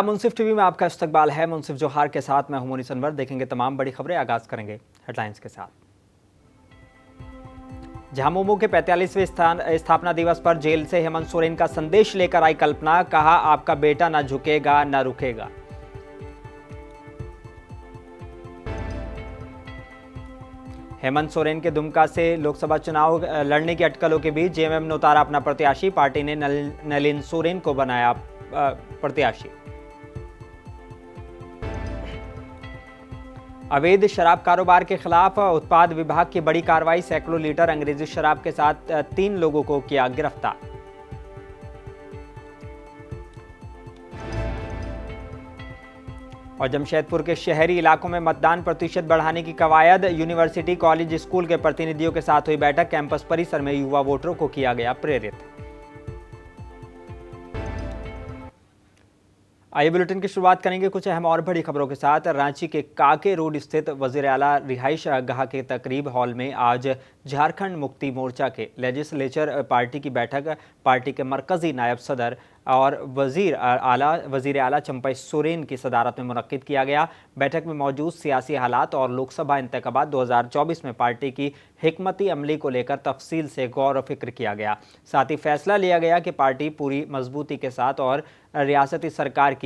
मुंसिफ TV में आपका इस्तकबाल है। मुंसिफ जोहार के साथ मैं हूं मोनी अनवर। देखेंगे तमाम बड़ी खबरें। आगाज करेंगे हेडलाइंस के साथ। झामुमो के 45वें स्थापना दिवस पर जेल से हेमंत सोरेन का संदेश लेकर आई कल्पना। कहा, आपका बेटा न झुकेगा न रुकेगा। हेमंत सोरेन के दुमका से लोकसभा चुनाव लड़ने की अटकलों के बीच जेएमएम ने उतारा अपना प्रत्याशी। पार्टी ने नलिन सोरेन को बनाया प्रत्याशी। अवैध शराब कारोबार के खिलाफ उत्पाद विभाग की बड़ी कार्रवाई। सैकड़ों लीटर अंग्रेजी शराब के साथ 3 लोगों को किया गिरफ्तार। और जमशेदपुर के शहरी इलाकों में मतदान प्रतिशत बढ़ाने की कवायद। यूनिवर्सिटी, कॉलेज, स्कूल के प्रतिनिधियों के साथ हुई बैठक। कैंपस परिसर में युवा वोटरों को किया गया प्रेरित। आइए बुलेटिन की शुरुआत करेंगे कुछ अहम और बड़ी खबरों के साथ। रांची के काके रोड स्थित वजीर आला रिहाइश गाह के तकरीब हॉल में आज झारखंड मुक्ति मोर्चा के लेजिस्लेचर पार्टी की बैठक पार्टी के मरकजी नायब सदर और वजीर आला चंपई सोरेन की सदारत में मुनक्किद किया गया। बैठक में मौजूद सियासी हालात और लोकसभा इंतखाबात 2024 में पार्टी की हिकमती अमली को लेकर तफसील से गौर व फिक्र किया गया। साथ ही फैसला लिया गया कि पार्टी पूरी मजबूती के साथ और रियासती सरकार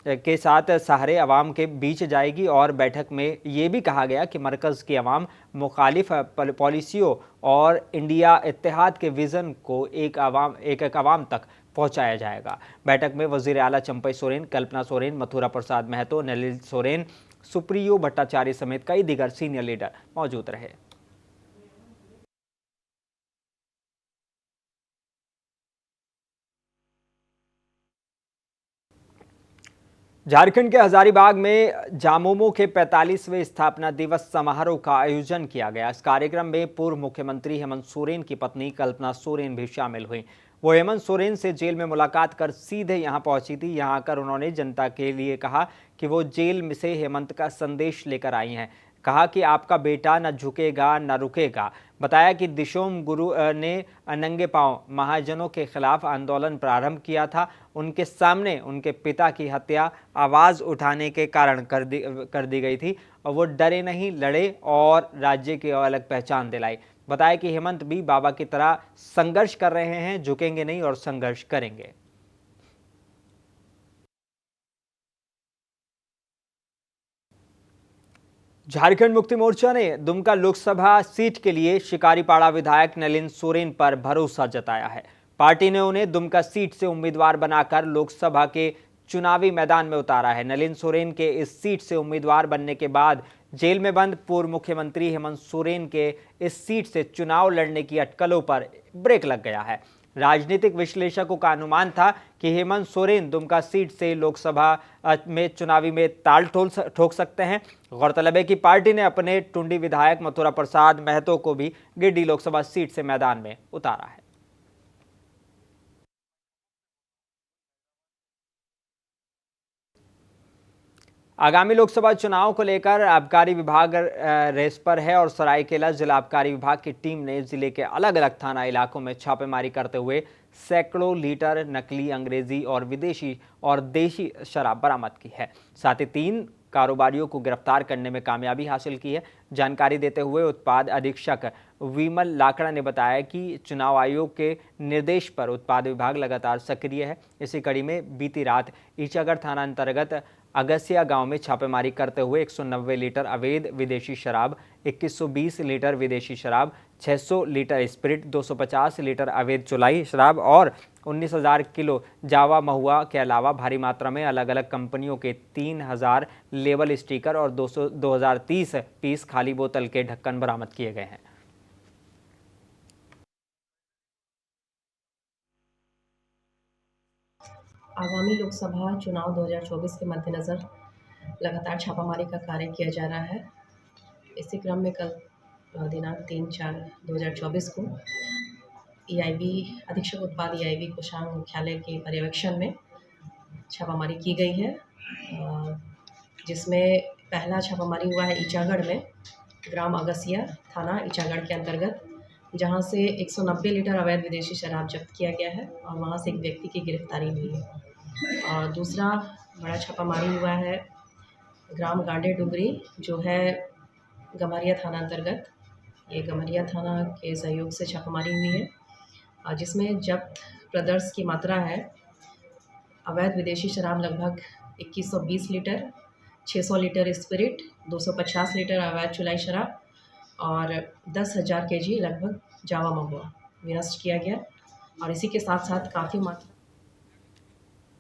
के साथ सहारे अवाम के बीच जाएगी। और बैठक में ये भी कहा गया कि मरकज़ की अवाम मुखालिफ पॉलिसियों और इंडिया इत्तेहाद के विज़न को एक अवाम तक पहुंचाया जाएगा। बैठक में वजीर आला चंपई सोरेन, कल्पना सोरेन, मथुरा प्रसाद महतो, नलिन सोरेन, सुप्रियो भट्टाचार्य समेत कई दीगर सीनियर लीडर मौजूद रहे। झारखंड के हजारीबाग में झामुमो के 45वें स्थापना दिवस समारोह का आयोजन किया गया। इस कार्यक्रम में पूर्व मुख्यमंत्री हेमंत सोरेन की पत्नी कल्पना सोरेन भी शामिल हुई। वो हेमंत सोरेन से जेल में मुलाकात कर सीधे यहां पहुंची थी। यहां आकर उन्होंने जनता के लिए कहा कि वो जेल में से हेमंत का संदेश लेकर आई हैं। कहा कि आपका बेटा न झुकेगा न रुकेगा। बताया कि दिशोम गुरु ने नंगे पांव महाजनों के खिलाफ आंदोलन प्रारंभ किया था। उनके सामने उनके पिता की हत्या आवाज उठाने के कारण कर दी गई थी और वो डरे नहीं, लड़े और राज्य की अलग पहचान दिलाई। बताया कि हेमंत भी बाबा की तरह संघर्ष कर रहे हैं, झुकेंगे नहीं और संघर्ष करेंगे। झारखंड मुक्ति मोर्चा ने दुमका लोकसभा सीट के लिए शिकारीपाड़ा विधायक नलिन सोरेन पर भरोसा जताया है। पार्टी ने उन्हें दुमका सीट से उम्मीदवार बनाकर लोकसभा के चुनावी मैदान में उतारा है। नलिन सोरेन के इस सीट से उम्मीदवार बनने के बाद जेल में बंद पूर्व मुख्यमंत्री हेमंत सोरेन के इस सीट से चुनाव लड़ने की अटकलों पर ब्रेक लग गया है। राजनीतिक विश्लेषकों का अनुमान था कि हेमंत सोरेन दुमका सीट से लोकसभा में चुनावी में ताल ठोक सकते हैं। गौरतलब है कि पार्टी ने अपने टुंडी विधायक मथुरा प्रसाद महतो को भी गिरिडीह लोकसभा सीट से मैदान में उतारा है। आगामी लोकसभा चुनाव को लेकर आबकारी विभाग रेस पर है और सरायकेला जिला आबकारी विभाग की टीम ने जिले के अलग अलग थाना इलाकों में छापेमारी करते हुए सैकड़ों लीटर नकली अंग्रेजी और विदेशी और देशी शराब बरामद की है। साथ ही 3 कारोबारियों को गिरफ्तार करने में कामयाबी हासिल की है। जानकारी देते हुए उत्पाद अधीक्षक विमल लाकड़ा ने बताया कि चुनाव आयोग के निर्देश पर उत्पाद विभाग लगातार सक्रिय है। इसी कड़ी में बीती रात ईचागढ़ थाना अंतर्गत अगसिया गांव में छापेमारी करते हुए 190 लीटर अवैध विदेशी शराब, 2120 लीटर विदेशी शराब, 600 लीटर स्पिरिट, 250 लीटर अवैध चुलाई शराब और 19,000 किलो जावा महुआ के अलावा भारी मात्रा में अलग अलग कंपनियों के 3,000 लेबल स्टिकर और 2030 पीस खाली बोतल के ढक्कन बरामद किए गए हैं। आगामी लोकसभा चुनाव 2024 के मद्देनज़र लगातार छापामारी का कार्य किया जा रहा है। इसी क्रम में कल दिनांक 3/4/2024 को ईआईबी अधीक्षक उत्पाद ईआईबी कोषांग मुख्यालय के पर्यवेक्षण में छापामारी की गई है, जिसमें पहला छापामारी हुआ है ईचागढ़ में, ग्राम अगसिया, थाना ईचागढ़ के अंतर्गत, जहां से 190 लीटर अवैध विदेशी शराब जब्त किया गया है और वहां से एक व्यक्ति की गिरफ्तारी हुई है। और दूसरा बड़ा छापामारी हुआ है ग्राम गांडे डुगरी, जो है गम्हरिया थाना अंतर्गत। ये गम्हरिया थाना के सहयोग से छापामारी हुई है, जिसमें जब्त ब्रदर्स की मात्रा है अवैध विदेशी शराब लगभग 2120 लीटर, 600 लीटर स्पिरिट, 250 लीटर अवैध चुलाई शराब और 10,000 केजी लगभग जावा महुआ निरस्त किया गया। और इसी के साथ साथ काफ़ी मात्रा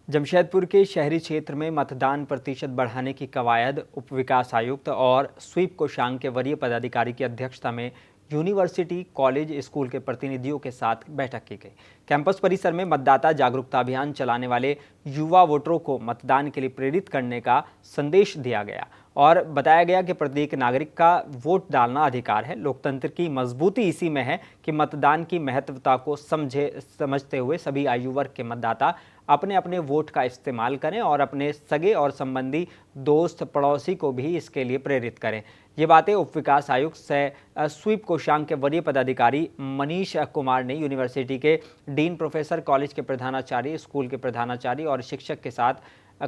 जमशेदपुर के शहरी क्षेत्र में मतदान प्रतिशत बढ़ाने की कवायद उप विकास आयुक्त और स्वीप कोषांग के वरीय पदाधिकारी की अध्यक्षता में यूनिवर्सिटी, कॉलेज, स्कूल के प्रतिनिधियों के साथ बैठक की गई। कैंपस परिसर में मतदाता जागरूकता अभियान चलाने वाले युवा वोटरों को मतदान के लिए प्रेरित करने का संदेश दिया गया और बताया गया कि प्रत्येक नागरिक का वोट डालना अधिकार है। लोकतंत्र की मजबूती इसी में है कि मतदान की महत्वता को समझते हुए सभी आयु वर्ग के मतदाता अपने अपने वोट का इस्तेमाल करें और अपने सगे और संबंधी, दोस्त, पड़ोसी को भी इसके लिए प्रेरित करें। ये बातें उप विकास आयुक्त सह स्वीप कोषांग के वरीय पदाधिकारी मनीष कुमार ने यूनिवर्सिटी के डीन प्रोफेसर, कॉलेज के प्रधानाचार्य, स्कूल के प्रधानाचार्य और शिक्षक के साथ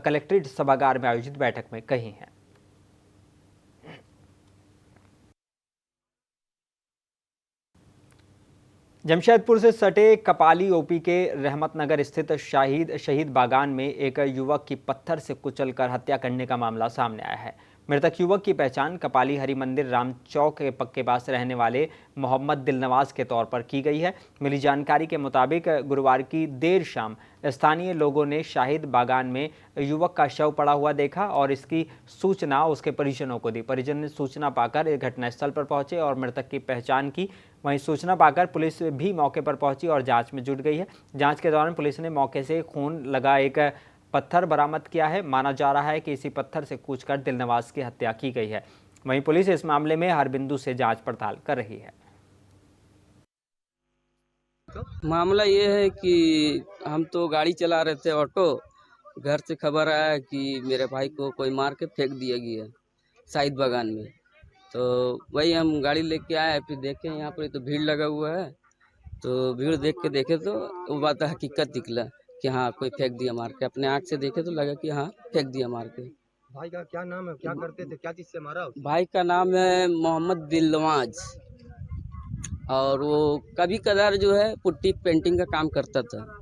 कलेक्ट्रेट सभागार में आयोजित बैठक में कही हैं। जमशेदपुर से सटे कपाली ओपी के रहमतनगर स्थित शहीद बागान में एक युवक की पत्थर से कुचलकर हत्या करने का मामला सामने आया है। मृतक युवक की पहचान कपाली हरि मंदिर राम चौक के पक्के पास रहने वाले मोहम्मद दिलनवाज के तौर पर की गई है। मिली जानकारी के मुताबिक गुरुवार की देर शाम स्थानीय लोगों ने शाहिद बागान में युवक का शव पड़ा हुआ देखा और इसकी सूचना उसके परिजनों को दी। परिजन ने सूचना पाकर घटनास्थल पर पहुंचे और मृतक की पहचान की। वहीं सूचना पाकर पुलिस भी मौके पर पहुंची और जांच में जुट गई है। जांच के दौरान पुलिस ने मौके से खून लगा एक पत्थर बरामद किया है। माना जा रहा है कि इसी पत्थर से कूचकर दिलनवाज की हत्या की गई है। वहीं पुलिस इस मामले में हर बिंदु से जांच पड़ताल कर रही है। मामला ये है कि हम तो गाड़ी चला रहे थे ऑटो, घर से खबर आया कि मेरे भाई को कोई मार के फेंक दिया गया है शाहिद बागान में। तो वही हम गाड़ी लेके आए, फिर देखे यहाँ पर तो भीड़ लगा हुआ है। तो भीड़ देख के देखे तो वो बात हकीकत निकला कि हाँ कोई फेंक दिया मार के। अपने आँख से देखे तो लगा कि हाँ फेंक दिया मार के। भाई का क्या नाम है, क्या करते थे, क्या चीज से मारा उसे? भाई का नाम है मोहम्मद दिलनवाज और वो कभी कदार जो है पुट्टी पेंटिंग का काम करता था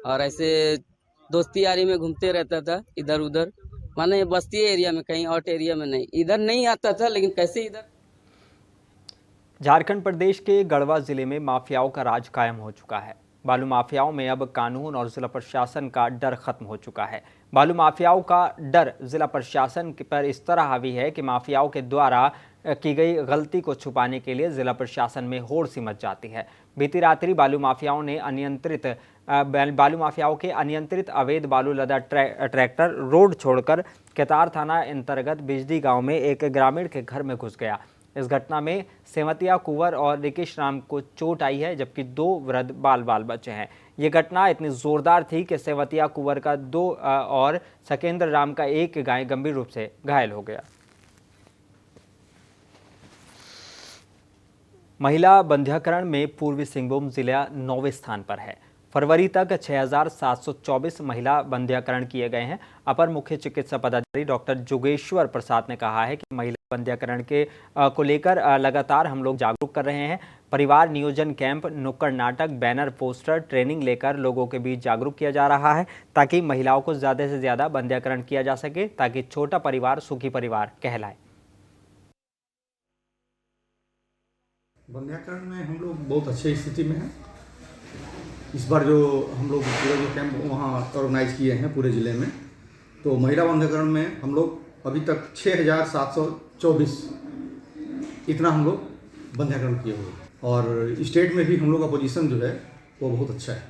और ऐसे दोस्ती यारी में घूमते रहता था इधर उधर, माने बस्ती एरिया में, कहीं और एरिया में नहीं। इधर नहीं आता था, लेकिन कैसे इधर। झारखंड प्रदेश के गढ़वा जिले में माफियाओं का राज कायम हो चुका है। बालू माफियाओं में अब कानून और जिला प्रशासन का डर खत्म हो चुका है। बालू माफियाओं का डर जिला प्रशासन पर इस तरह हावी है कि माफियाओं के द्वारा की गई गलती को छुपाने के लिए जिला प्रशासन में होड़ सी मच जाती है। बीती रात्रि बालू माफियाओं के अनियंत्रित अवैध बालू लदा ट्रैक्टर रोड छोड़कर केतार थाना अंतर्गत बिजली गांव में एक ग्रामीण के घर में घुस गया। इस घटना में सेवतिया कुंवर और रिकेश राम को चोट आई है, जबकि 2 वृद्ध बाल बचे हैं। ये घटना इतनी जोरदार थी कि सेवतिया कुंवर का 2 और सकेंद्र राम का 1 गंभीर रूप से घायल हो गया। महिला बंध्याकरण में पूर्वी सिंहभूम जिला 9वें स्थान पर है। फरवरी तक 6,724 महिला बंध्याकरण किए गए हैं। अपर मुख्य चिकित्सा पदाधिकारी डॉक्टर जोगेश्वर प्रसाद ने कहा है कि महिला बंध्याकरण को लेकर लगातार हम लोग जागरूक कर रहे हैं। परिवार नियोजन कैंप, नुक्कड़ नाटक, बैनर, पोस्टर, ट्रेनिंग लेकर लोगों के बीच जागरूक किया जा रहा है ताकि महिलाओं को ज़्यादा से ज़्यादा बंध्याकरण किया जा सके, ताकि छोटा परिवार सुखी परिवार कहलाए। बंध्याकरण में हम लोग बहुत अच्छी स्थिति में हैं। इस बार जो हम लोग पूरे जो कैंप वहाँ ऑर्गेनाइज किए हैं पूरे ज़िले में, तो महिला बंध्याकरण में हम लोग अभी तक 6,724 इतना हम लोग बंध्याकरण किए हुए हैं और स्टेट में भी हम लोग का पोजीशन जो है वो बहुत अच्छा है।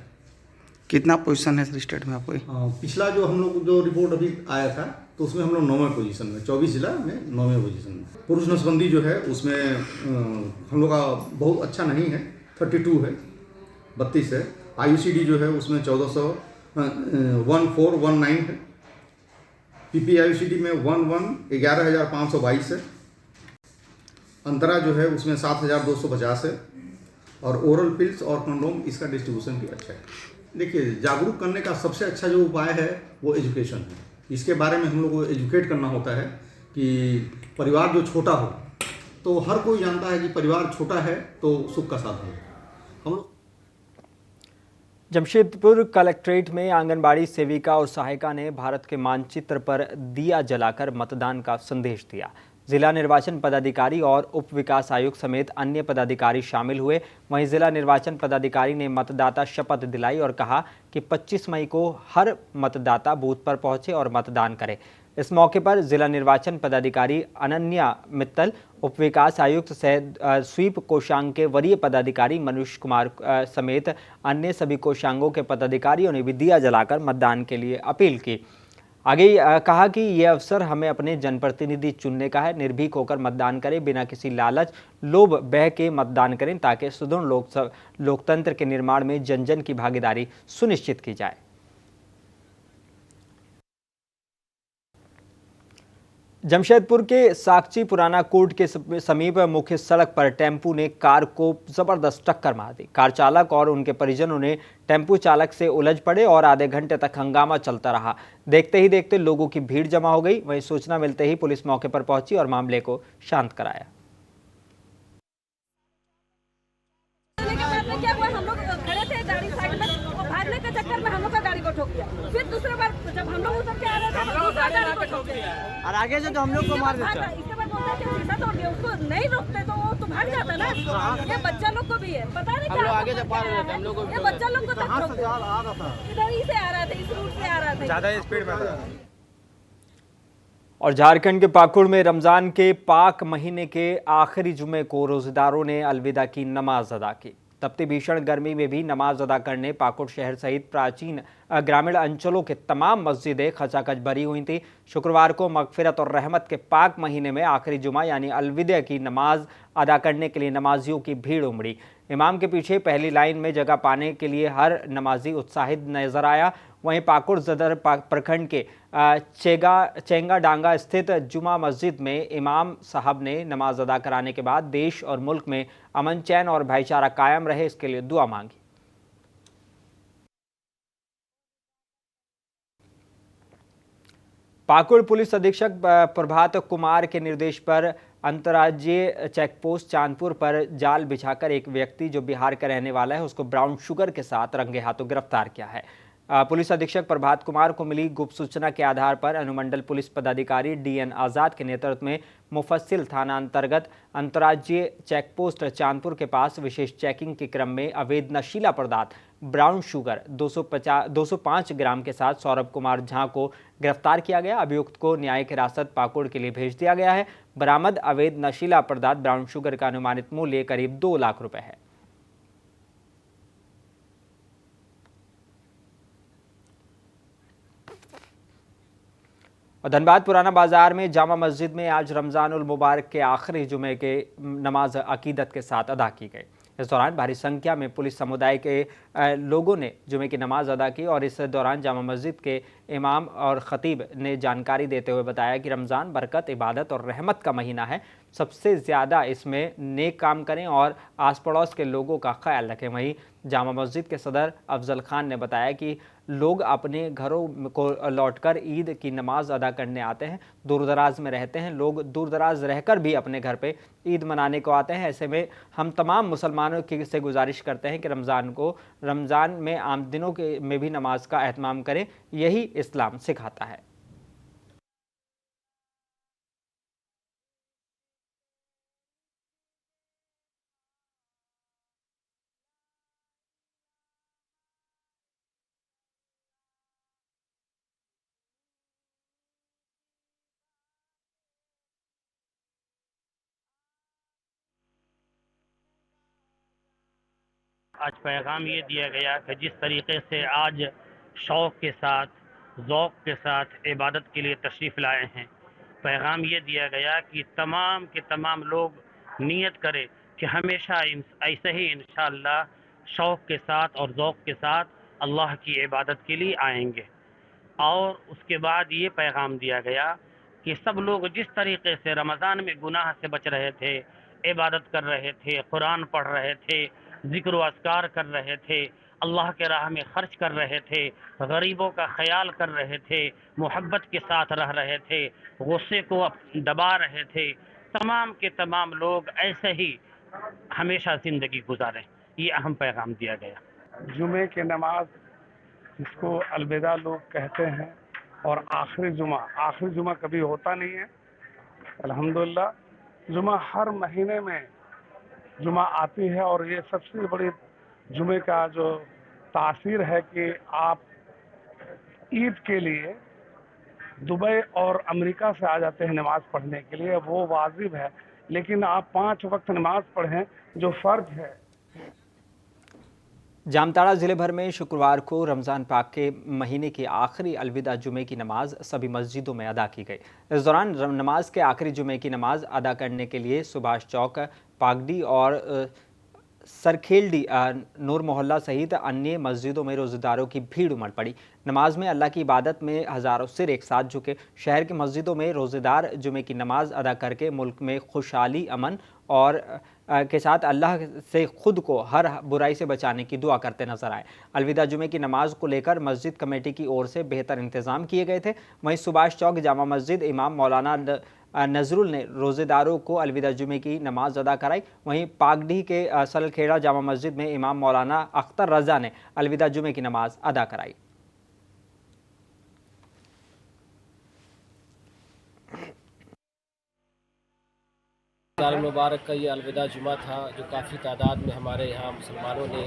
कितना पोजीशन है सर स्टेट में आपको? पिछला जो हम लोग जो रिपोर्ट अभी आया था तो उसमें हम लोग 9वें पोजीशन में, 24 जिला में 9वें पोजीशन में। पुरुष नसबंदी जो है उसमें हम लोग का बहुत अच्छा नहीं है, 32 है, 32 है। IUCD जो है उसमें 1419 है। PPIUCD में 11,522 है। अंतरा जो है उसमें 7,250 है और ओरल पिल्स और कंडोम इसका डिस्ट्रीब्यूशन भी अच्छा है। देखिए, जागरूक करने का सबसे अच्छा जो उपाय है वो एजुकेशन है। इसके बारे में हम लोग को एजुकेट करना होता है कि परिवार जो छोटा हो, तो हर कोई जानता है कि परिवार छोटा है तो सुख का साधन है। हम लोग जमशेदपुर कलेक्ट्रेट में आंगनबाड़ी सेविका और सहायिका ने भारत के मानचित्र पर दिया जलाकर मतदान का संदेश दिया। जिला निर्वाचन पदाधिकारी और उप विकास आयुक्त समेत अन्य पदाधिकारी शामिल हुए। वहीं जिला निर्वाचन पदाधिकारी ने मतदाता शपथ दिलाई और कहा कि 25 मई को हर मतदाता बूथ पर पहुंचे और मतदान करे। इस मौके पर जिला निर्वाचन पदाधिकारी अनन्या मित्तल, उप विकास आयुक्त स्वीप कोषांग के वरीय पदाधिकारी मनुष कुमार समेत अन्य सभी कोषांगों के पदाधिकारियों ने भी दिया जलाकर मतदान के लिए अपील की। आगे कहा कि यह अवसर हमें अपने जनप्रतिनिधि चुनने का है। निर्भीक होकर मतदान करें, बिना किसी लालच लोभ बह के मतदान करें ताकि सुदृढ़ लोकतंत्र के निर्माण में जन जन की भागीदारी सुनिश्चित की जाए। जमशेदपुर के साकची पुराना कोर्ट के समीप मुख्य सड़क पर टेम्पू ने कार को जबरदस्त टक्कर मार दी। कार चालक और उनके परिजनों ने टेम्पू चालक से उलझ पड़े और आधे घंटे तक हंगामा चलता रहा। देखते ही देखते लोगों की भीड़ जमा हो गई। वहीं सूचना मिलते ही पुलिस मौके पर पहुंची और मामले को शांत कराया। भागने के चक्कर में हम लोग का गाड़ी को ठोक दिया। फिर दूसरे बार जब हम लोग उतर के आ रहे थे तो दूसरा गाड़ी को ठोक दिया और आगे से तो हम लोग को मार देता। इसके बाद बोलता है कि शीशा तोड़ दिया। उसको नहीं रोकते तो वो तो भाग जाता ना। ये बच्चा लोग को भी है, पता नहीं क्या आगे से पार हम लोग को, ये बच्चा लोग को तक ठोक दिया। इधर ही से आ रहा था, इस रूट से आ रहा था, ज्यादा स्पीड में था। और झारखंड के पाकुड़ में रमजान के पाक महीने के आखिरी जुमे को रोजेदारों ने अलविदा की नमाज अदा की। तपती भीषण गर्मी में भी नमाज अदा करने पाकुड़ शहर सहित प्राचीन ग्रामीण अंचलों के तमाम मस्जिदें खचाखच भरी हुई थी। शुक्रवार को मगफिरत और रहमत के पाक महीने में आखिरी जुमा यानी अलविदा की नमाज अदा करने के लिए नमाजियों की भीड़ उमड़ी। इमाम के पीछे पहली लाइन में जगह पाने के लिए हर नमाजी उत्साहित नजर आया। वहीं पाकुड़ सदर प्रखंड के चेंगाडांगा स्थित जुमा मस्जिद में इमाम साहब ने नमाज अदा कराने के बाद देश और मुल्क में अमन चैन और भाईचारा कायम रहे, इसके लिए दुआ मांगी। पाकुड़ पुलिस अधीक्षक प्रभात कुमार के निर्देश पर अंतर्राज्यीय चेकपोस्ट चांदपुर पर जाल बिछाकर एक व्यक्ति जो बिहार का रहने वाला है उसको ब्राउन शुगर के साथ रंगे हाथों गिरफ्तार किया है। पुलिस अधीक्षक प्रभात कुमार को मिली गुप्त सूचना के आधार पर अनुमंडल पुलिस पदाधिकारी DN आजाद के नेतृत्व में मुफस्सिल थाना अंतर्गत अंतर्राज्यीय चेकपोस्ट चांदपुर के पास विशेष चेकिंग के क्रम में अवैध नशीला पदार्थ ब्राउन शुगर 205 ग्राम के साथ सौरभ कुमार झा को गिरफ्तार किया गया। अभियुक्त को न्यायिक हिरासत पाकुड़ के लिए भेज दिया गया है। बरामद अवैध नशीला पदार्थ ब्राउन शुगर का अनुमानित मूल्य करीब 2 लाख रुपए है। और धनबाद पुराना बाजार में जामा मस्जिद में आज रमजानुल मुबारक के आखिरी जुमे के नमाज अकीदत के साथ अदा की गई। इस दौरान भारी संख्या में पुलिस समुदाय के लोगों ने जुमे की नमाज अदा की और इस दौरान जामा मस्जिद के इमाम और खतीब ने जानकारी देते हुए बताया कि रमज़ान बरकत, इबादत और रहमत का महीना है। सबसे ज़्यादा इसमें नेक काम करें और आस पड़ोस के लोगों का ख्याल रखें। वहीं जामा मस्जिद के सदर अफजल खान ने बताया कि लोग अपने घरों को लौटकर ईद की नमाज अदा करने आते हैं। दूर दराज में रहते हैं लोग, दूर दराज रहकर भी अपने घर पे ईद मनाने को आते हैं। ऐसे में हम तमाम मुसलमानों की से गुजारिश करते हैं कि रमज़ान में आम दिनों के में भी नमाज का एहतमाम करें। यही इस्लाम सिखाता है। आज पैगाम ये दिया गया कि जिस तरीके से आज शौक़ के साथ, ज़ौक़ के साथ इबादत के लिए तशरीफ़ लाए हैं, पैगाम ये दिया गया कि तमाम के तमाम लोग नियत करें कि हमेशा ऐसे ही इंशाअल्लाह शौक़ के साथ और ज़ौक़ के साथ अल्लाह की इबादत के लिए आएंगे। और उसके बाद ये पैगाम दिया गया कि सब लोग जिस तरीके से रमज़ान में गुनाह से बच रहे थे, इबादत कर रहे थे, कुरान पढ़ रहे थे, ज़िक्र व अस्कार कर रहे थे, अल्लाह के राह में खर्च कर रहे थे, गरीबों का ख्याल कर रहे थे, मोहब्बत के साथ रह रहे थे, गुस्से को दबा रहे थे। तमाम के तमाम लोग ऐसे ही हमेशा ज़िंदगी गुजारें, ये अहम पैगाम दिया गया। जुमे की नमाज जिसको अलविदा लोग कहते हैं, और आखिरी जुमा कभी होता नहीं है। अल्हम्दुलिल्लाह जुमा हर महीने में जुमा आती है, और ये सबसे बड़ी जुमे का जो तासीर है कि आप ईद के लिए दुबई और अमेरिका से आ जाते हैं नमाज पढ़ने के लिए, वो वाजिब है, लेकिन आप 5 वक्त नमाज पढ़ें जो फ़र्ज है। जामताड़ा ज़िले भर में शुक्रवार को रमज़ान पाक के महीने की आखिरी अलविदा जुमे की नमाज सभी मस्जिदों में अदा की गई। इस दौरान नमाज के आखिरी जुमे की नमाज अदा करने के लिए सुभाष चौक, पागडी और सरखेलडी नूर मोहल्ला सहित अन्य मस्जिदों में रोज़ेदारों की भीड़ उमड़ पड़ी। नमाज में अल्लाह की इबादत में हज़ारों सिर एक साथ झुके। शहर के मस्जिदों में रोज़ेदार जुमे की नमाज अदा करके मुल्क में खुशहाली, अमन और के साथ अल्लाह से खुद को हर बुराई से बचाने की दुआ करते नजर आए। अलविदा जुमे की नमाज को लेकर मस्जिद कमेटी की ओर से बेहतर इंतजाम किए गए थे। वहीं सुभाष चौक जामा मस्जिद इमाम मौलाना नजरुल ने रोज़ेदारों को अलविदा जुमे की नमाज अदा कराई। वहीं पागडी के सलखेड़ा जामा मस्जिद में इमाम मौलाना अख्तर रजा ने अलविदा जुमे की नमाज अदा कराई। रमज़ान मुबारक का ये अलविदा जुमा था, जो काफ़ी तादाद में हमारे यहाँ मुसलमानों ने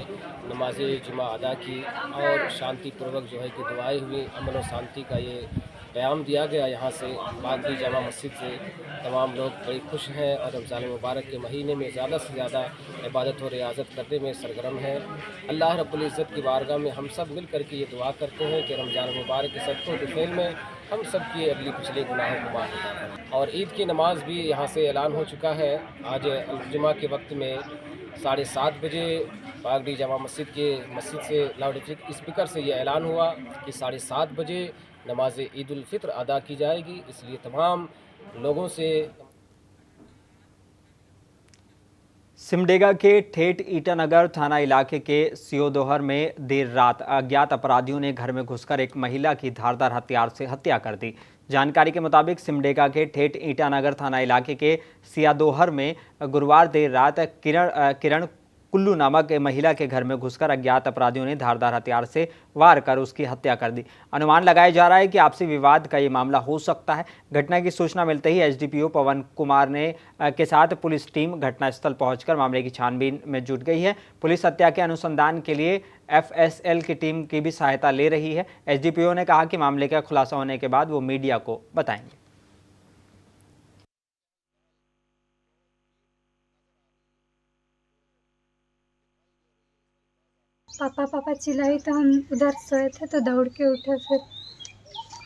नमाज जुमा अदा की और शांतिपूर्वक जो है कि दुआएं हुई। अमन और शांति का ये प्याम दिया गया। यहाँ से पागडी जामा मस्जिद से तमाम लोग बड़ी खुश हैं और रमज़ान मुबारक के महीने में ज़्यादा से ज़्यादा इबादत और रियाज़त करने में सरगर्म हैं। अल्लाह रब्बुल इज़्ज़त की बारगाह में हम सब मिल करके ये दुआ करते हैं कि रमज़ान मुबारक के सदक़ों दुफ़ैल में हम सब की अगली पिछले गुनाहों को माफ़ करें। और ईद की नमाज भी यहाँ से ऐलान हो चुका है। आज जुमा के वक्त में 7:30 बजे पागडी जामा मस्जिद से लाउड स्पीकर से ये ऐलान हुआ कि 7:30 बजे नमाज ईद उल फित्र अदा की जाएगी। इसलिए तमाम लोगों से सिमडेगा के ठेठ ईटानगर थाना इलाके के सियोदोहर में देर रात अज्ञात अपराधियों ने घर में घुसकर एक महिला की धारदार हथियार से हत्या कर दी। जानकारी के मुताबिक सिमडेगा के ठेठ ईटानगर थाना इलाके के सियादोहर में गुरुवार देर रात किरण कुल्लू नामक महिला के घर में घुसकर अज्ञात अपराधियों ने धारदार हथियार से वार कर उसकी हत्या कर दी। अनुमान लगाया जा रहा है कि आपसी विवाद का ये मामला हो सकता है। घटना की सूचना मिलते ही एसडीपीओ पवन कुमार ने के साथ पुलिस टीम घटनास्थल पहुंचकर मामले की छानबीन में जुट गई है। पुलिस हत्या के अनुसंधान के लिए एफएसएल की टीम की भी सहायता ले रही है। एसडीपीओ ने कहा कि मामले का खुलासा होने के बाद वो मीडिया को बताएंगे। पापा पापा चिल्लाई तो हम उधर सोए थे तो दौड़ के उठे। फिर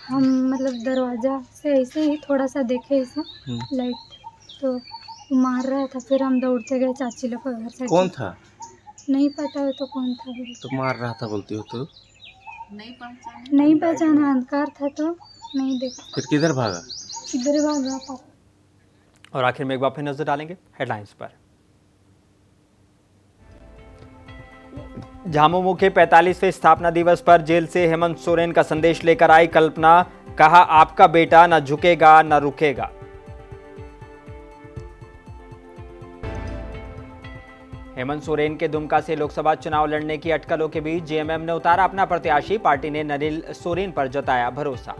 हम मतलब दरवाज़ा से ऐसे ही थोड़ा सा देखे ऐसा लाइट तो वो मार रहा था। फिर हम दौड़ते गए चाची लोग के घर से। कौन था? नहीं पता है तो कौन था। तो मार रहा था बोलती हो तो? नहीं पहचाना, अंधकार था तो नहीं देखा। फिर किधर भागा? किधर भागा पापा। और आखिर में एक बार फिर नजर डालेंगे हेडलाइंस पर। झामुमो के 45वें स्थापना दिवस पर जेल से हेमंत सोरेन का संदेश लेकर आई कल्पना। कहा, आपका बेटा न झुकेगा न रुकेगा। हेमंत सोरेन के दुमका से लोकसभा चुनाव लड़ने की अटकलों के बीच जेएमएम ने उतारा अपना प्रत्याशी। पार्टी ने नरेल सोरेन पर जताया भरोसा।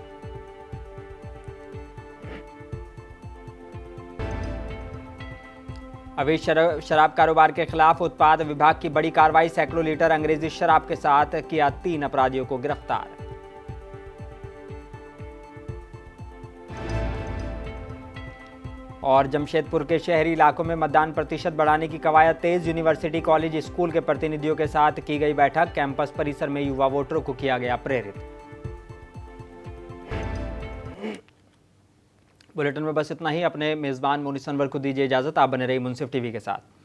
अवैध शराब कारोबार के खिलाफ उत्पाद विभाग की बड़ी कार्रवाई। सैकड़ों लीटर अंग्रेजी शराब के साथ किया 3 अपराधियों को गिरफ्तार। और जमशेदपुर के शहरी इलाकों में मतदान प्रतिशत बढ़ाने की कवायद तेज। यूनिवर्सिटी कॉलेज स्कूल के प्रतिनिधियों के साथ की गई बैठक। कैंपस परिसर में युवा वोटरों को किया गया प्रेरित। बुलेटिन में बस इतना ही। अपने मेजबान मोनिस अनवर को दीजिए इजाजत। आप बने रहिए मुंसिफ टीवी के साथ।